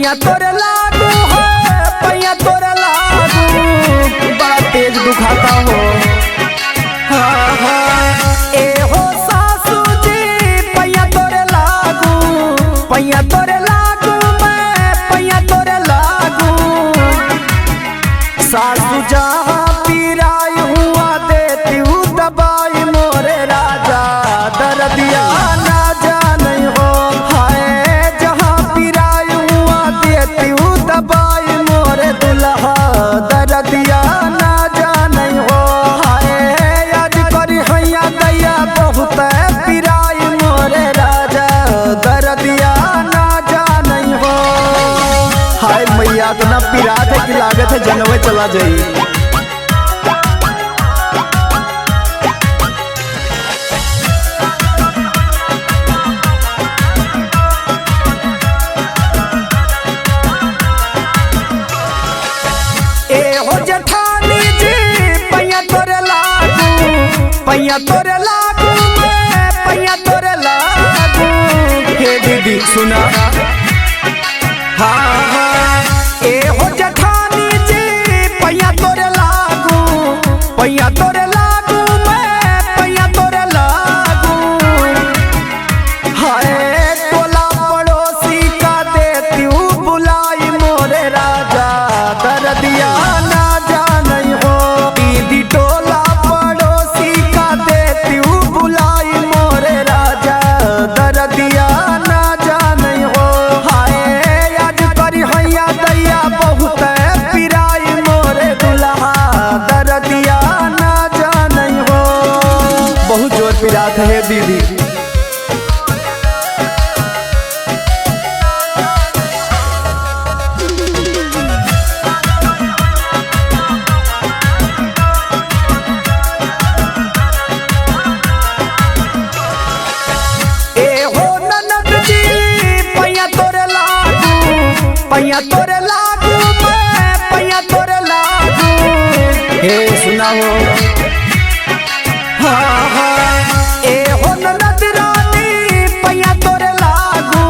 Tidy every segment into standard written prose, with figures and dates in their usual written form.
पैया तोरे लागू हो, पैया तोरे लागू, बड़ा तेज दुखाता हो। हाँ हाँ ए हो सासू जी, पैया तोरे लागू, पैया तोरे लागू, मैं पैया तोरे लागू। सासू जहाँ पीराई हुआ देती हूँ दबाई मोरे राजा, दर्दिया ना जाने हो। हाय जहाँ पीराई हुआ देती हूँ दबाई मोरे दुल्हा, दर्दिया ना जाने हो। हाय आज करी हैया दैया बहुत पीराई मोरे राजा, दर्दिया ना जाने हो। हाय मैया इतना पीरा थे कि लागत है जनवे चला जाई। पैया तोरे लागू, मैं पैया तोरे लागू। हे दीदी सुना, हाँ हाँ ए हो जेठानी जी, पैया तोरे लागू, पैया तोरे लागू, मैं पैया तोरे लागू। हाय टोला पड़ोसी का देती हूँ बुलाई मोरे राजा, दर्दिया ना जाने हो। दीदी टोला दर्दिया ना जाने हो। हाय आज करी हैया दैया बहुत पीराई मोरे दुल्हा, दर्दिया ना जाने हो। बहुत जोर पीरात है दीदी। पैया तोरे लागू, मैं पैया तोरे लागू। हे सुना हो, हाँ हाँ ए हो ननद रानी, पैया तोरे लागू,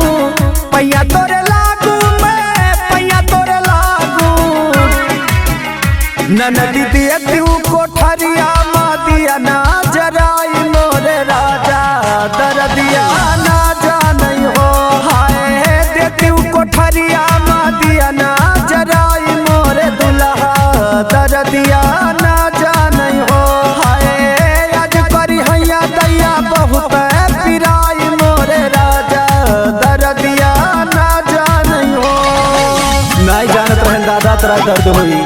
पैया तोरे लागू, मैं पैया तोरे लागू। ननद देती हूँ कोठरिया मादिया ना जराई मोरे राजा, दर्दिया ना जाने हो। हाय देती हूँ कोठरिया दिया ना जराई मोरे दुल्हा, दर्दिया ना जाने हो। हाय आज करी हैया दैया बहुत पीराई मोरे राजा, दर्दिया ना जाने हो। नहीं जानत रहन दादा तेरा दर्द हुई।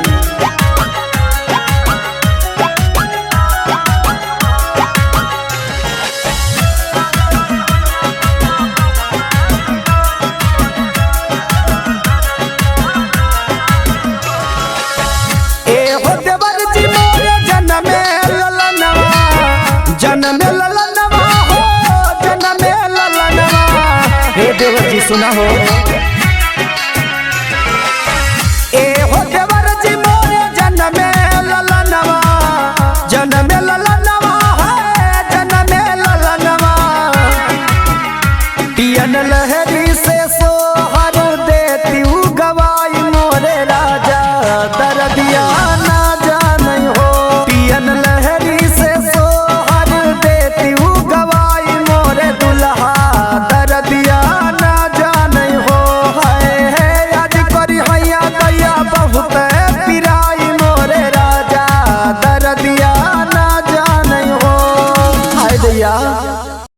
जन्म ललनवा हो, जन्म ललनवा। हे देवर जी सुना हो, ए हो देवर जी मोरे जन्म ललनवा, जन्म ललनवा है, जन्म ललनवा। पियन लहरी से सोहर देती हूँ गवाई मोरे राजा, दर्दिया ना